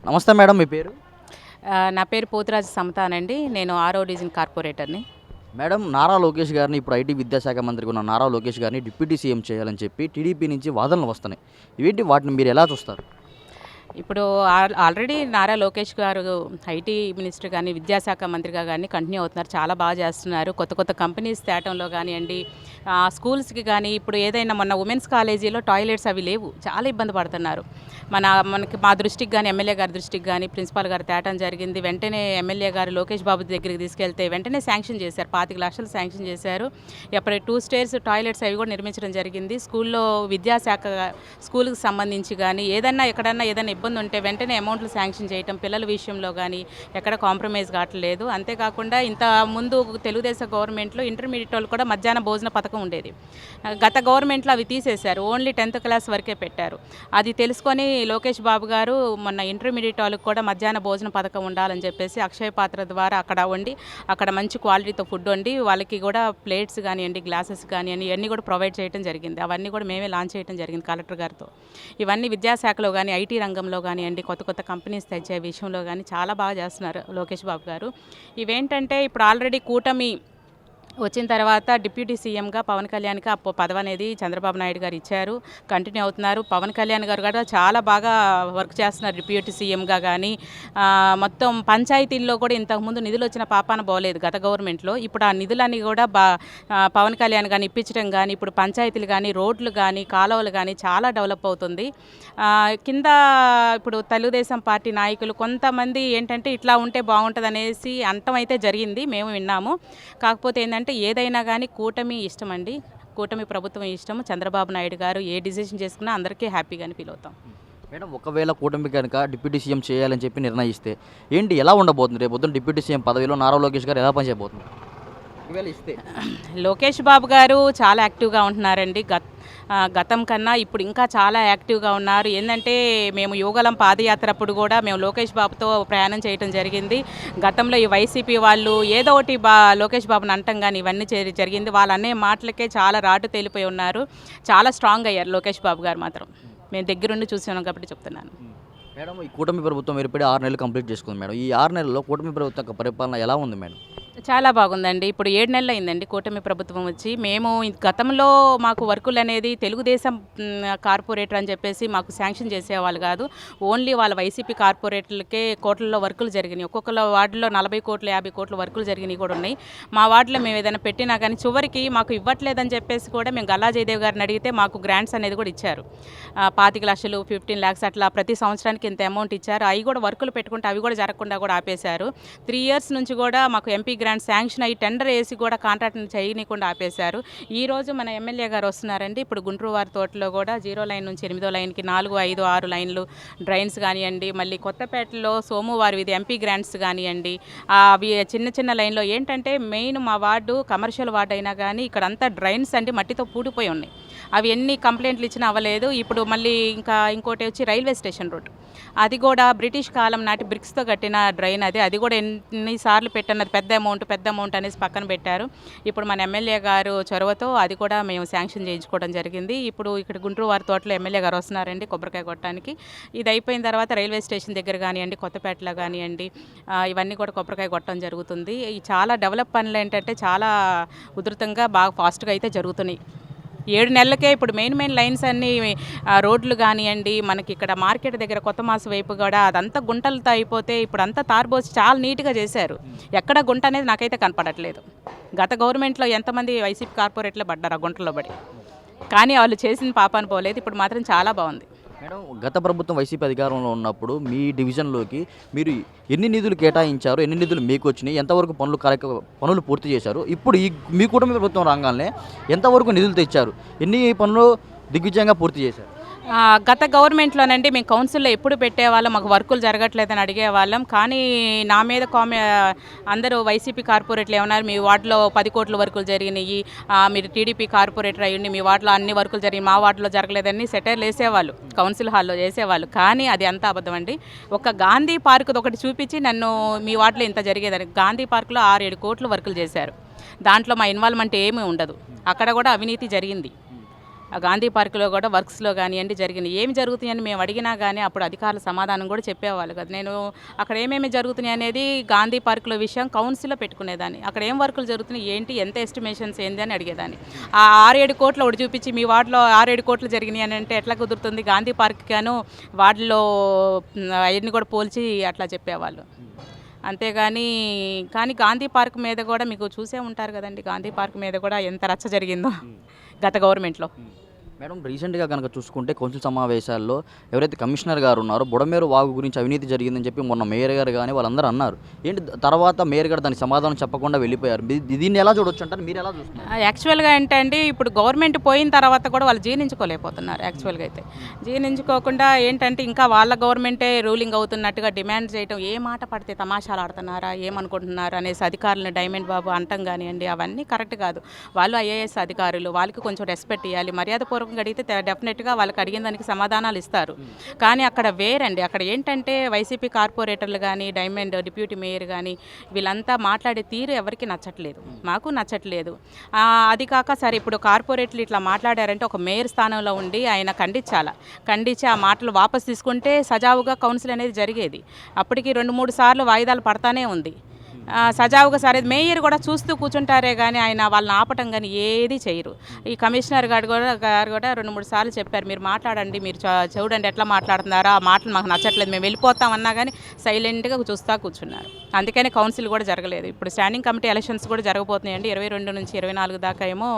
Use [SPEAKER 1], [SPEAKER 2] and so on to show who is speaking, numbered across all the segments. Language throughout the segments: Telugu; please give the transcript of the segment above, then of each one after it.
[SPEAKER 1] నమస్తే మేడం, మీ పేరు?
[SPEAKER 2] నా పేరు పోతురాజు సమతానండి. నేను 6వ డివిజన్ కార్పొరేటర్ని.
[SPEAKER 1] మేడం, నారా లోకేష్ గారిని, ఇప్పుడు ఐటీ విద్యాశాఖ మంత్రిగా ఉన్న నారా లోకేష్ గారిని డిప్యూటీ సీఎం చేయాలని చెప్పి టీడీపీ నుంచి వాదనలు వస్తున్నాయి. ఇవేంటి, వాటిని మీరు ఎలా చూస్తారు?
[SPEAKER 2] ఇప్పుడు ఆల్రెడీ నారా లోకేష్ గారు ఐటీ మినిస్టర్ కానీ విద్యాశాఖ మంత్రిగా కానీ కంటిన్యూ అవుతున్నారు. చాలా బాగా చేస్తున్నారు. కొత్త కొత్త కంపెనీస్ తేటంలో కానివ్వండి, స్కూల్స్కి కానీ ఇప్పుడు ఏదైనా మొన్న ఉమెన్స్ కాలేజీలో టాయిలెట్స్ అవి లేవు, చాలా ఇబ్బంది పడుతున్నారు. మనకి మా దృష్టికి కానీ ఎమ్మెల్యే గారి దృష్టికి కానీ ప్రిన్సిపాల్ గారు తేటం జరిగింది. వెంటనే ఎమ్మెల్యే గారు లోకేష్ బాబు దగ్గరికి తీసుకెళ్తే వెంటనే శాంక్షన్ చేశారు. 25 లక్షలు శాంక్షన్ చేశారు. ఎప్పుడు 2 స్టేర్స్ టాయిలెట్స్ అవి కూడా నిర్మించడం జరిగింది. స్కూల్లో విద్యాశాఖ స్కూల్కి సంబంధించి కానీ ఏదన్నా ఎక్కడన్నా ఏదైనా ఇబ్బంది ఉంటే వెంటనే అమౌంట్లు శాంక్షన్ చేయటం, పిల్లల విషయంలో కానీ ఎక్కడ కాంప్రమైజ్ కావట్లేదు. అంతేకాకుండా ఇంత ముందు తెలుగుదేశం గవర్నమెంట్లో ఇంటర్మీడియట్ వాళ్ళు కూడా మధ్యాహ్న భోజన పథకం ఉండేది. గత గవర్నమెంట్లో అవి తీసేశారు. ఓన్లీ 10th క్లాస్ వరకే పెట్టారు. అది తెలుసుకొని లోకేష్ బాబు గారు మొన్న ఇంటర్మీడియట్ వాళ్ళకి కూడా మధ్యాహ్న భోజన పథకం ఉండాలని చెప్పేసి అక్షయ పాత్ర ద్వారా అక్కడ వండి అక్కడ మంచి క్వాలిటీతో ఫుడ్ వండి వాళ్ళకి కూడా ప్లేట్స్ కానివ్వండి, గ్లాసెస్ కానివ్వండి ఇవన్నీ కూడా ప్రొవైడ్ చేయడం జరిగింది. అవన్నీ కూడా మేమే లాంచ్ చేయడం జరిగింది కలెక్టర్ గారితో. ఇవన్నీ విద్యాశాఖలో కానీ ఐటీ రంగంలో కానివ్వండి, కొత్త కొత్త కంపెనీస్ తెచ్చే విషయంలో కానీ చాలా బాగా చేస్తున్నారు లోకేష్ బాబు గారు. ఇవేంటంటే ఇప్పుడు ఆల్రెడీ కూటమి వచ్చిన తర్వాత డిప్యూటీ సీఎంగా పవన్ కళ్యాణ్కి ఆ పదవి అనేది చంద్రబాబు నాయుడు గారు ఇచ్చారు. కంటిన్యూ అవుతున్నారు. పవన్ కళ్యాణ్ గారు కూడా చాలా బాగా వర్క్ చేస్తున్నారు డిప్యూటీ సీఎంగా. కానీ మొత్తం పంచాయతీల్లో కూడా ఇంతకుముందు నిధులు వచ్చిన పాపాన పోలేదు గత గవర్నమెంట్లో. ఇప్పుడు ఆ నిధులన్నీ కూడా పవన్ కళ్యాణ్ కానీ ఇప్పించడం కానీ ఇప్పుడు పంచాయతీలు కానీ రోడ్లు కానీ కాలువలు కానీ చాలా డెవలప్ అవుతుంది. కింద ఇప్పుడు తెలుగుదేశం పార్టీ నాయకులు కొంతమంది ఏంటంటే ఇట్లా ఉంటే బాగుంటుంది అనేసి అంతం అయితే జరిగింది, మేము విన్నాము. కాకపోతే ఏంటంటే ఏదైనా కానీ కూటమి ఇష్టం అండి, కూటమి ప్రభుత్వం ఇష్టం. చంద్రబాబు నాయుడు గారు ఏ డిసిషన్ చేసుకున్నా అందరికీ హ్యాపీగానే ఫీల్ అవుతాం.
[SPEAKER 1] మేడం, ఒకవేళ కూటమి కనుక డిప్యూటీ సీఎం చేయాలని చెప్పి నిర్ణయిస్తే ఏంటి, ఎలా ఉండబోతుంది? రేపు పొద్దున్న డిప్యూటీ సీఎం పదవిలో నారా లోకేష్ గారు ఎలా పనిచేయబోతుంది ఒకవేళ ఇస్తే?
[SPEAKER 2] లోకేష్ బాబు గారు చాలా యాక్టివ్గా ఉంటున్నారండి. గతం కన్నా ఇప్పుడు ఇంకా చాలా యాక్టివ్గా ఉన్నారు. ఏంటంటే మేము యువగలం పాదయాత్ర అప్పుడు కూడా మేము లోకేష్ బాబుతో ప్రయాణం చేయడం జరిగింది. గతంలో ఈ వైసీపీ వాళ్ళు ఏదో ఒకటి లోకేష్ బాబుని అంటాం కానీ ఇవన్నీ జరిగింది. వాళ్ళు అనే మాటలకే చాలా రాటు తేలిపోయి ఉన్నారు. చాలా స్ట్రాంగ్ అయ్యారు లోకేష్ బాబు గారు మాత్రం. మేము దగ్గరుండి చూసాను కాబట్టి చెప్తున్నాను.
[SPEAKER 1] మేడం, ఈ కూటమి ప్రభుత్వం ఏర్పడి 6 నెలలు కంప్లీట్ చేసుకుంది మేడం. ఈ 6 నెలల్లో కూటమి ప్రభుత్వం యొక్క పరిపాలన ఎలా ఉంది మేడం?
[SPEAKER 2] చాలా బాగుందండి. ఇప్పుడు 7 నెలలు అయిందండి కూటమి ప్రభుత్వం వచ్చి. మేము గతంలో మాకు వర్కులు అనేది తెలుగుదేశం కార్పొరేటర్ అని చెప్పేసి మాకు శాంక్షన్ చేసేవాళ్ళు కాదు. ఓన్లీ వాళ్ళ వైసీపీ కార్పొరేటర్లకే కోట్లలో వర్కులు జరిగినాయి. ఒక్కొక్కల వార్డులో 40 కోట్లు 50 కోట్ల వర్కులు జరిగినాయి కూడా ఉన్నాయి. మా వార్డులో మేము ఏదైనా పెట్టినా కానీ చివరికి మాకు ఇవ్వట్లేదని చెప్పేసి కూడా మేము గల్లా జయదేవ్ గారిని అడిగితే మాకు గ్రాంట్స్ అనేది కూడా ఇచ్చారు. 25 లక్షలు 15 lakhs అట్లా ప్రతి సంవత్సరానికి ఇంత అమౌంట్ ఇచ్చారు. అవి కూడా వర్కులు పెట్టుకుంటే అవి కూడా జరగకుండా కూడా ఆపేశారు. 3 years నుంచి కూడా మాకు ఎంపీ గ్రాంట్ శాంక్షన్ అయ్యి టెండర్ వేసి కూడా కాంట్రాక్ట్ని చేయనీయకుండా ఆపేశారు. ఈరోజు మన ఎమ్మెల్యే గారు వస్తున్నారండి. ఇప్పుడు గుంటూరు వారి తోటలో కూడా 0 లైన్ నుంచి 8వ లైన్కి 4, 5, 6 లైన్లు డ్రైన్స్ కానివ్వండి, మళ్ళీ కొత్తపేటలో సోమువారి ఇది ఎంపీ గ్రాంట్స్ కానివ్వండి, అవి చిన్న చిన్న లైన్లో ఏంటంటే మెయిన్ మా వార్డు కమర్షియల్ వార్డు అయినా కానీ ఇక్కడ అంతా డ్రైన్స్ అండి మట్టితో పూడిపోయి ఉన్నాయి. అవి ఎన్ని కంప్లైంట్లు ఇచ్చినా అవ్వలేదు. ఇప్పుడు మళ్ళీ ఇంకోటి వచ్చి రైల్వే స్టేషన్ రోడ్, అది కూడా బ్రిటిష్ కాలం నాటి బ్రిక్స్తో కట్టిన డ్రైన్ అది కూడా ఎన్నిసార్లు పెట్టినది పెద్ద అమౌంట్ అనేసి పక్కన పెట్టారు. ఇప్పుడు మన ఎమ్మెల్యే గారు చొరవతో అది కూడా మేము శాంక్షన్ చేయించుకోవడం జరిగింది. ఇప్పుడు ఇక్కడ గుంటూరు వారి తోటలో ఎమ్మెల్యే గారు వస్తున్నారండి కొబ్బరికాయ కొట్టడానికి. ఇది అయిపోయిన తర్వాత రైల్వే స్టేషన్ దగ్గర కానివ్వండి, కొత్తపేటలో కానివ్వండి, ఇవన్నీ కూడా కొబ్బరికాయ కొట్టడం జరుగుతుంది. ఈ చాలా డెవలప్ పనులు ఏంటంటే చాలా ఉధృతంగా బాగా ఫాస్ట్గా అయితే జరుగుతున్నాయి. 7 నెలలకే ఇప్పుడు మెయిన్ లైన్స్ అన్నీ రోడ్లు కానివ్వండి, మనకి ఇక్కడ మార్కెట్ దగ్గర కొత్త మాస వైపు కూడా అదంతా గుంటలతో అయిపోతే ఇప్పుడు అంతా తార్బోసి చాలా నీట్గా చేశారు. ఎక్కడ గుంట అనేది నాకైతే కనపడట్లేదు. గత గవర్నమెంట్లో ఎంతమంది వైసీపీ కార్పొరేట్లో పడ్డారు ఆ గుంటలో పడి, కానీ వాళ్ళు చేసిన పాపాన్ని పోలేదు. ఇప్పుడు మాత్రం చాలా బాగుంది.
[SPEAKER 1] మేడం, గత ప్రభుత్వం వైసీపీ అధికారంలో ఉన్నప్పుడు మీ డివిజన్లోకి మీరు ఎన్ని నిధులు కేటాయించారు, ఎన్ని నిధులు మీకు వచ్చినాయి, ఎంతవరకు పనులు పూర్తి చేశారు? ఇప్పుడు మీ కుటుంబ ప్రభుత్వం రాగానే ఎంతవరకు నిధులు తెచ్చారు, ఎన్ని పనులు దిగ్విజయంగా పూర్తి చేశారు?
[SPEAKER 2] గత గవర్నమెంట్లోనండి మేము కౌన్సిల్లో ఎప్పుడు పెట్టేవాళ్ళం, మాకు వర్కులు జరగట్లేదని అడిగేవాళ్ళం. కానీ నా మీద అందరూ వైసీపీ కార్పొరేట్లు ఏమన్నారు, మీ వార్డులో 10 కోట్ల వర్కులు జరిగినాయి, మీరు టీడీపీ కార్పొరేటర్ అయ్యండి, మీ వార్డులో అన్ని వర్కులు జరిగినాయి, మా వార్డులో జరగలేదని సెటైర్లు వేసేవాళ్ళు, కౌన్సిల్ హాల్లో చేసేవాళ్ళు. కానీ అది అంతా అబద్ధం అండి. ఒక గాంధీ పార్క్ ఒకటి చూపించి నన్ను మీ వార్డులో ఇంత జరిగేదని, గాంధీ పార్కులో 6-7 కోట్ల వర్కులు చేశారు. దాంట్లో మా ఇన్వాల్వ్మెంట్ ఏమీ ఉండదు. అక్కడ కూడా అవినీతి జరిగింది. ఆ గాంధీ పార్కులో కూడా వర్క్స్లో కానివ్వండి జరిగినాయి. ఏమి జరుగుతున్నాయని మేము అడిగినా కానీ అప్పుడు అధికారుల సమాధానం కూడా చెప్పేవాళ్ళు కదా. నేను అక్కడ ఏమేమి జరుగుతున్నాయి అనేది గాంధీ పార్కులో విషయం కౌన్సిల్లో పెట్టుకునేదాన్ని. అక్కడ ఏం వర్కులు జరుగుతున్నాయి ఏంటి, ఎంత ఎస్టిమేషన్స్ ఏంది అని అడిగేదాన్ని. ఆ 6-7 కోట్లు ఒకటి చూపించి మీ వార్డులో 6-7 కోట్లు జరిగినాయి అని అంటే ఎట్లా కుదురుతుంది? గాంధీ పార్క్ గాను వార్డులో అవన్నీ కూడా పోల్చి అట్లా చెప్పేవాళ్ళు. అంతేగాని కానీ గాంధీ పార్క్ మీద కూడా మీకు చూసే ఉంటారు కదండి, గాంధీ పార్క్ మీద కూడా ఎంత రచ్చ జరిగిందో గత గవర్నమెంట్లో.
[SPEAKER 1] మేడం, రీసెంట్గా కనుక చూసుకుంటే కౌన్సిల్ సమావేశాల్లో ఎవరైతే కమిషనర్ గారు ఉన్నారో బుడమేరు వాగు గురించి అవినీతి జరిగిందని చెప్పి మొన్న మేయర్ గారు కానీ వాళ్ళందరూ అన్నారు. ఏంటి తర్వాత మేయర్ గారు దానికి సమాధానం చెప్పకుండా వెళ్ళిపోయారు. దీన్ని ఎలా చూడొచ్చు అంటారు, మీరు ఎలా చూస్తున్నారు?
[SPEAKER 2] యాక్చువల్గా ఏంటంటే ఇప్పుడు గవర్నమెంట్ పోయిన తర్వాత కూడా వాళ్ళు జీర్ణించుకోలేకపోతున్నారు. యాక్చువల్గా అయితే జీర్ణించుకోకుండా ఏంటంటే ఇంకా వాళ్ళ గవర్నమెంటే రూలింగ్ అవుతున్నట్టుగా డిమాండ్ చేయటం, ఏ మాట పడితే తమాషాలు ఆడుతున్నారా ఏమనుకుంటున్నారు అనేసి అధికారులను డైమండ్ బాబు అంటాం కానివ్వండి, అవన్నీ కరెక్ట్ కాదు. వాళ్ళు ఐఏఎస్ అధికారులు, వాళ్ళకి కొంచెం రెస్పెక్ట్ ఇవ్వాలి. మర్యాదపూర్వకంగా అడిగితే డెఫినెట్గా వాళ్ళకి అడిగిన దానికి సమాధానాలు ఇస్తారు. కానీ అక్కడ వేరండి. అక్కడ ఏంటంటే వైసీపీ కార్పొరేటర్లు కానీ డైమండ్ డిప్యూటీ మేయర్ కానీ వీళ్ళంతా మాట్లాడే తీరు ఎవరికి నచ్చట్లేదు, మాకు నచ్చట్లేదు. అది కాక సరే ఇప్పుడు కార్పొరేట్లు ఇట్లా మాట్లాడారంటే ఒక మేయర్ స్థానంలో ఉండి ఆయన ఖండించి ఆ మాటలు వాపసు తీసుకుంటే సజావుగా కౌన్సిల్ అనేది జరిగేది. అప్పటికి 2-3 సార్లు వాయిదాలు పడతానే ఉంది. సజావుగా సరే మేయర్ కూడా చూస్తూ కూర్చుంటారే కానీ ఆయన వాళ్ళని ఆపటం కానీ ఏది చేయరు. ఈ కమిషనర్ గారు కూడా 2-3 సార్లు చెప్పారు, మీరు మాట్లాడండి, మీరు చూడండి ఎట్లా మాట్లాడుతున్నారో, ఆ మాటలు మాకు నచ్చట్లేదు, మేము వెళ్ళిపోతామన్నా కానీ సైలెంట్గా చూస్తూ కూర్చున్నారు. అందుకని కౌన్సిల్ కూడా జరగలేదు. ఇప్పుడు స్టాండింగ్ కమిటీ ఎలక్షన్స్ కూడా జరగబోతున్నాయండి. 22 నుంచి 24 దాకా ఏమో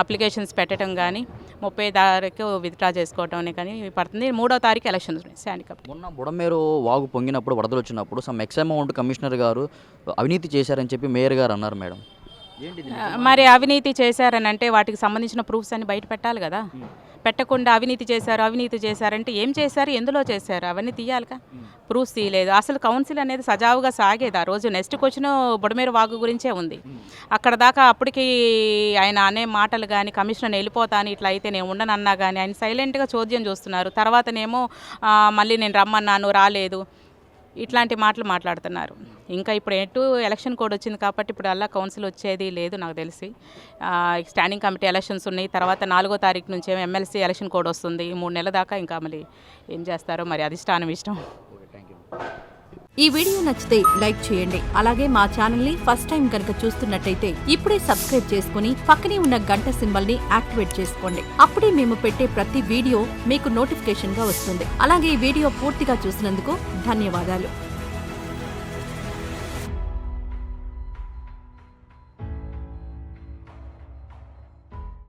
[SPEAKER 2] అప్లికేషన్స్ పెట్టడం కానీ 30 తారీఖు విత్డ్రా చేసుకోవడం కానీ పడుతుంది. 3వ తారీఖు ఎలక్షన్స్ స్టాండింగ్ కమిటీ.
[SPEAKER 1] మొన్న బుడమేరు వాగు పొంగినప్పుడు వరదలు వచ్చినప్పుడు సమ్ ఎక్స్ అమౌంట్ కమిషనర్ గారు అవినీతి చేశారని చెప్పి మేయర్ గారు అన్నారు. మేడం,
[SPEAKER 2] మరి అవినీతి చేశారని అంటే వాటికి సంబంధించిన ప్రూఫ్స్ అన్ని బయట పెట్టాలి కదా. పెట్టకుండా అవినీతి చేశారంటే ఏం చేశారు, ఎందులో చేశారు అవన్నీ తీయాలిగా. ప్రూఫ్స్ తీయలేదు. అసలు కౌన్సిల్ అనేది సజావుగా సాగేది. ఆ రోజు నెక్స్ట్ క్వశ్చన్ బుడమేరు వాగు గురించే ఉంది. అక్కడ దాకా అప్పటికి ఆయన అనే మాటలు కానీ కమిషనర్ వెళ్ళిపోతాను ఇట్లా అయితే నేను ఉండనన్నా కానీ ఆయన సైలెంట్గా చోద్యం చూస్తున్నారు. తర్వాతనేమో మళ్ళీ నేను రమ్మన్నాను రాలేదు, ఇట్లాంటి మాటలు మాట్లాడుతున్నారు. ఇంకా ఇప్పుడు ఎలక్షన్ కోడ్ వచ్చింది కాబట్టి ఇప్పుడు అలా కౌన్సిల్ వచ్చేది లేదు నాకు తెలిసి. స్టాండింగ్ కమిటీ ఎలక్షన్స్ ఉన్నాయి. తర్వాత 4వ తారీఖు నుంచి ఎమ్మెల్సీ ఎలక్షన్ కోడ్ వస్తుంది. 3 నెలల దాకా ఇంకా మళ్ళీ ఏం చేస్తారో మరి అధిష్టానం ఇష్టం.
[SPEAKER 3] ఈ వీడియో నచ్చితే లైక్ చేయండి. అలాగే మా ఛానల్ ని ఫస్ట్ టైం కనుక చూస్తున్నట్టయితే ఇప్పుడే సబ్స్క్రైబ్ చేసుకుని పక్కనే ఉన్న గంట సింబల్ ని యాక్టివేట్ చేసుకోండి. అప్పుడే మేము పెట్టే ప్రతి వీడియో మీకు నోటిఫికేషన్ గా వస్తుంది. అలాగే ఈ వీడియో పూర్తిగా చూసినందుకు ధన్యవాదాలు.